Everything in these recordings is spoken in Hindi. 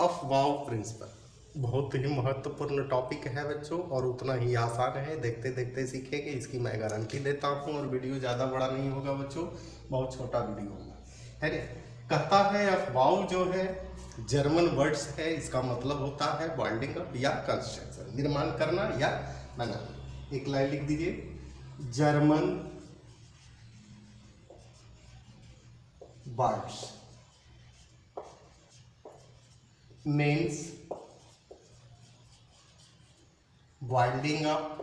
अफवाह प्रिंसिपल बहुत ही महत्वपूर्ण टॉपिक है बच्चों, और उतना ही आसान है। देखते देखते सीखेंगे, इसकी मैं गारंटी देता हूँ। और वीडियो ज़्यादा बड़ा नहीं होगा बच्चों, बहुत छोटा वीडियो होगा, है ना। कहता है अफवाह जो है जर्मन वर्ड्स है, इसका मतलब होता है बिल्डिंग अप या कंस्ट्रक्शन, निर्माण करना या बनाना। एक लाइन लिख दीजिए, German words means winding up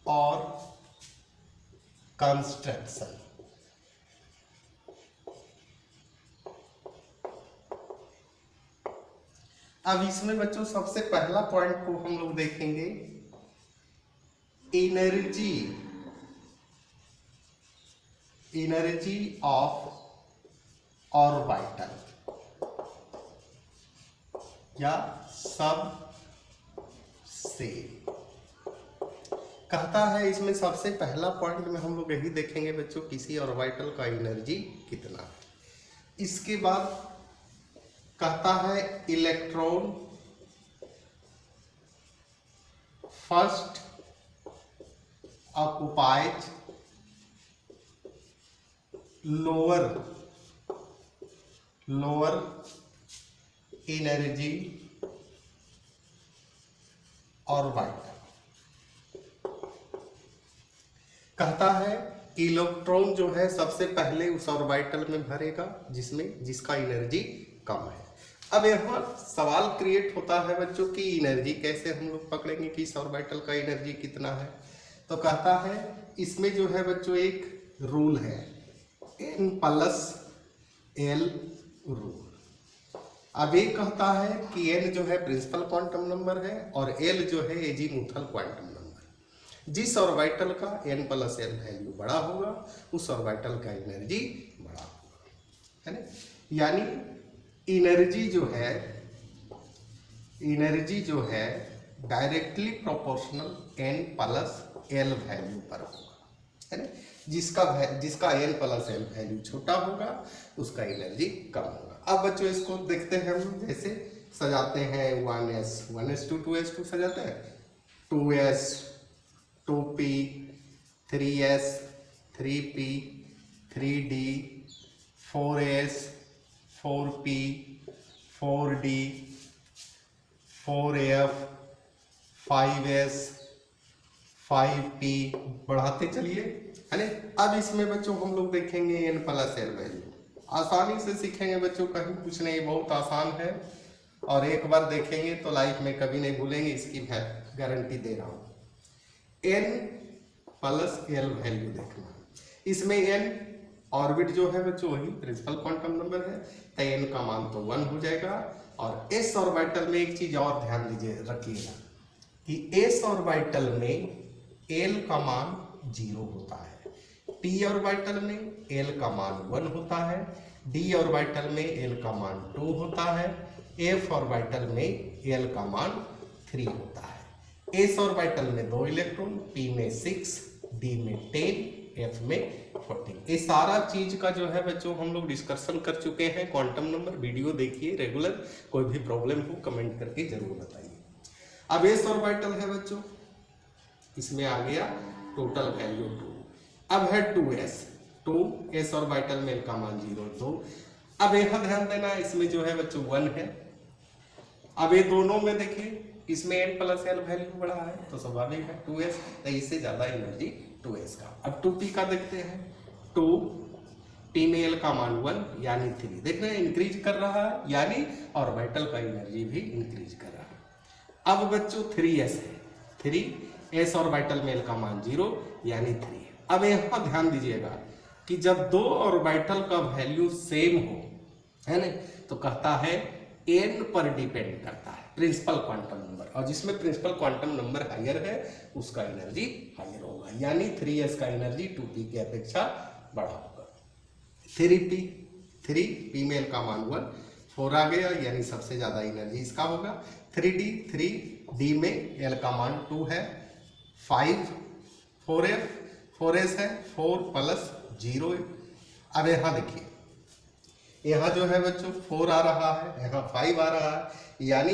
or construction। अब इसमें बच्चों सबसे पहला पॉइंट को हम लोग देखेंगे, एनर्जी ऑफ ऑर्बिटल या सब से। कहता है इसमें सबसे पहला पॉइंट में हम लोग यही देखेंगे बच्चों, किसी ऑर्बिटल का एनर्जी कितना है। इसके बाद कहता है electron first occupies lower energy orbital. कहता है कि इलेक्ट्रॉन जो है सबसे पहले उस ऑर्बिटल में भरेगा जिसका एनर्जी कम है। अब यहाँ सवाल क्रिएट होता है बच्चों कि एनर्जी कैसे हम लोग पकड़ेंगे कि इस ऑर्बिटल का एनर्जी कितना है। तो कहता है इसमें जो है बच्चों एक रूल है, n+l रूल। अब एक कहता है कि n जो है प्रिंसिपल क्वांटम नंबर है और l जो है एजीमुथल क्वांटम नंबर। जिस ऑर्बिटल का n+l वैल्यू बड़ा होगा उस ऑर्बिटल का एनर्जी बड़ा होगा, है ना। यानी एनर्जी जो है डायरेक्टली प्रोपोर्शनल n+l वैल्यू पर होगा, है ना। जिसका n+l वैल्यू छोटा होगा उसका एनर्जी कम होगा। अब बच्चों इसको देखते हैं हम, जैसे सजाते हैं 1s 2s सजाते हैं, 2s 2p 3s 3p 3d 4s 4p 4d 4f 5s 5p बढ़ाते चलिए, है ना। अब इसमें बच्चों हम लोग देखेंगे n+l वैल्यू, आसानी से सीखेंगे बच्चों, कहीं कुछ नहीं, बहुत आसान है। और एक बार देखेंगे तो लाइफ में कभी नहीं भूलेंगे, इसकी गारंटी दे रहा हूँ। n+l वैल्यू देखना, इसमें n ऑर्बिट जो है बच्चों वही प्रिंसिपल क्वांटम नंबर है, तो n का मान तो 1 हो जाएगा। और s ऑर्बिटल में एक चीज और ध्यान दीजिए, रखिएगा कि s ऑर्बिटल में l का मान 0 होता है, p ऑर्बिटल में l का मान 1 होता है, d ऑर्बिटल में l का मान 2 होता है, f ऑर्बिटल में l का मान 3 होता है। s ऑर्बिटल में 2 इलेक्ट्रॉन, p में 6, d में 10, f में 14। ये सारा चीज का जो है बच्चों हम लोग डिस्कशन कर चुके हैं। क्वांटम नंबर वीडियो देखिए रेगुलर, कोई भी प्रॉब्लम हो कमेंट करके जरूर बताइए। अब s ऑर्बिटल है बच्चों, इसमें आ गया टोटल वैल्यू 2। अब है 2s ऑर्बिटल में का मान 0 2। अब यहाँ ध्यान देना, इसमें जो है बच्चों 1 है। अब ये दोनों में देखिए, इसमें n+l वैल्यू बड़ा है तो स्वाभाविक है 2s, तो इससे ज्यादा एनर्जी 2s का। अब 2p का देखते हैं, 2p में l का मान 1 यानी 3, देख रहे हैं इंक्रीज कर रहा है, यानी ऑर्बिटल का एनर्जी भी इंक्रीज कर रहा है। अब बच्चों 3s है, 3s ऑर्बिटल में l का मान 0 यानी 3 है। अब यहाँ ध्यान दीजिएगा कि जब दो ऑर्बिटल का वैल्यू सेम हो, है ना, तो कहता है n पर डिपेंड करता है प्रिंसिपल क्वांटम नंबर, और जिसमें प्रिंसिपल क्वांटम नंबर हायर है उसका एनर्जी हायर होगा, यानी 3s का एनर्जी 2p की अपेक्षा बड़ा होगा। 3p में l का मान 1, 4 आ गया, यानी सबसे ज्यादा एनर्जी इसका होगा। 3d में l का मान 2 है, 5 4s है, 4 + 0 अब यहाँ देखिए, यहाँ जो है बच्चों 4 आ रहा है, यहाँ 5 आ रहा है, यानी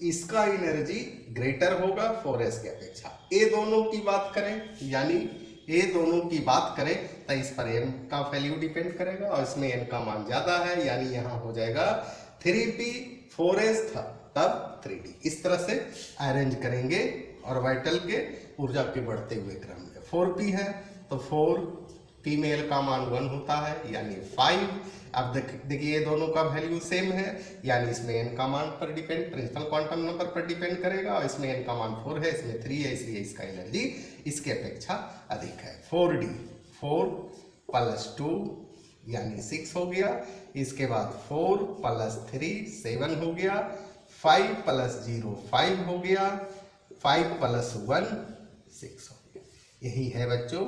इसका एनर्जी ग्रेटर होगा 4s की अपेक्षा। ये दोनों की बात करें, यानी ये दोनों की बात करें तो इस पर n का वैल्यू डिपेंड करेगा और इसमें n का मान ज्यादा है, यानी यहाँ हो जाएगा 3p 4s था तब 3d। इस तरह से अरेंज करेंगे ऑर्बिटल के ऊर्जा के बढ़ते हुए क्रम में। 4p है तो 4p में l का मान 1 होता है, यानी 5। अब देखिए ये दोनों का वैल्यू सेम है, यानी इसमें n का मान पर डिपेंड, प्रिंसिपल क्वांटम नंबर पर डिपेंड करेगा, और इसमें n का मान 4 है, इसमें 3 है, इसलिए इसका एनर्जी इसकी अपेक्षा अधिक है। 4d 4 प्लस 2 यानी 6 हो गया, इसके बाद 4 प्लस 3 7 हो गया, 5 प्लस 0 5 हो गया, 5 प्लस 1 6 हो गया। यही है बच्चों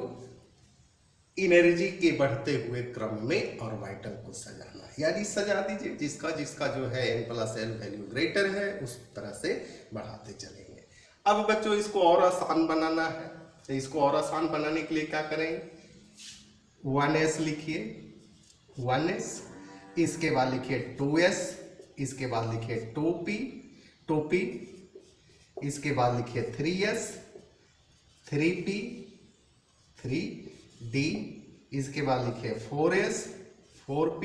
एनर्जी के बढ़ते हुए क्रम में ऑर्बिटल को सजाना, यानी सजा दीजिए, जिसका जिसका जो है n+l वैल्यू ग्रेटर है उस तरह से बढ़ाते चलेंगे। अब बच्चों इसको और आसान बनाना है, तो इसको और आसान बनाने के लिए क्या करें, 1s लिखिए 1s, इसके बाद लिखिए 2s, इसके बाद लिखिए 2p, इसके बाद लिखिए 3s 3p 3d, इसके बाद लिखिए 4s 4p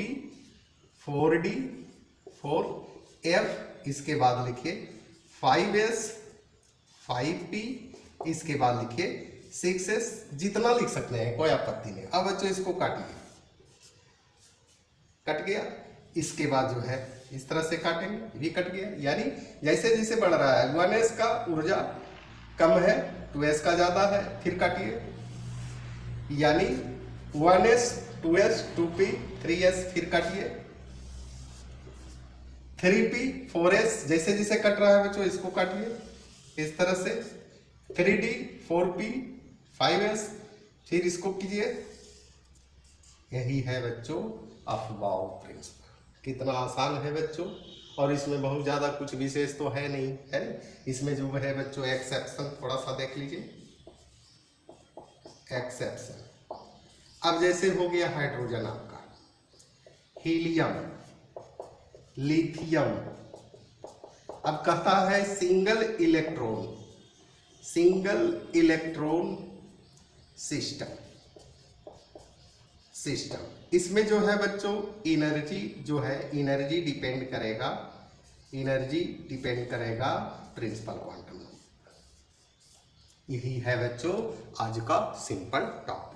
4d 4f, इसके बाद लिखिए 5s 5p, इसके बाद लिखिए 6s, जितना लिख सकते हैं कोई आपत्ति नहीं। अब बच्चों इसको काटिए, कट गया, इसके बाद जो है इस तरह से काटेंगे, भी कट गया, यानी जैसे जैसे बढ़ रहा है 1s का ऊर्जा कम है 2s का ज्यादा है, फिर काटिए, यानी 1s 2s 2p 3s, फिर काटिए 3p 4s, जैसे जैसे कट रहा है बच्चों इसको काटिए इस तरह से, 3d 4p 5s, फिर इसको कीजिए। यही है बच्चों अफबाउ प्रिंसिपल। कितना आसान है बच्चों, और इसमें बहुत ज़्यादा कुछ विशेष तो है नहीं, है इसमें जो है बच्चों एक्सेप्शन थोड़ा सा देख लीजिए। एक्सेप्शन, अब जैसे हो गया हाइड्रोजन आपका, हीलियम, लिथियम, अब कहता है सिंगल इलेक्ट्रॉन सिस्टम, इसमें जो है बच्चों एनर्जी जो है एनर्जी डिपेंड करेगा प्रिंसिपल क्वांटम नंबर। यही है बच्चों आज का सिंपल टॉपिक।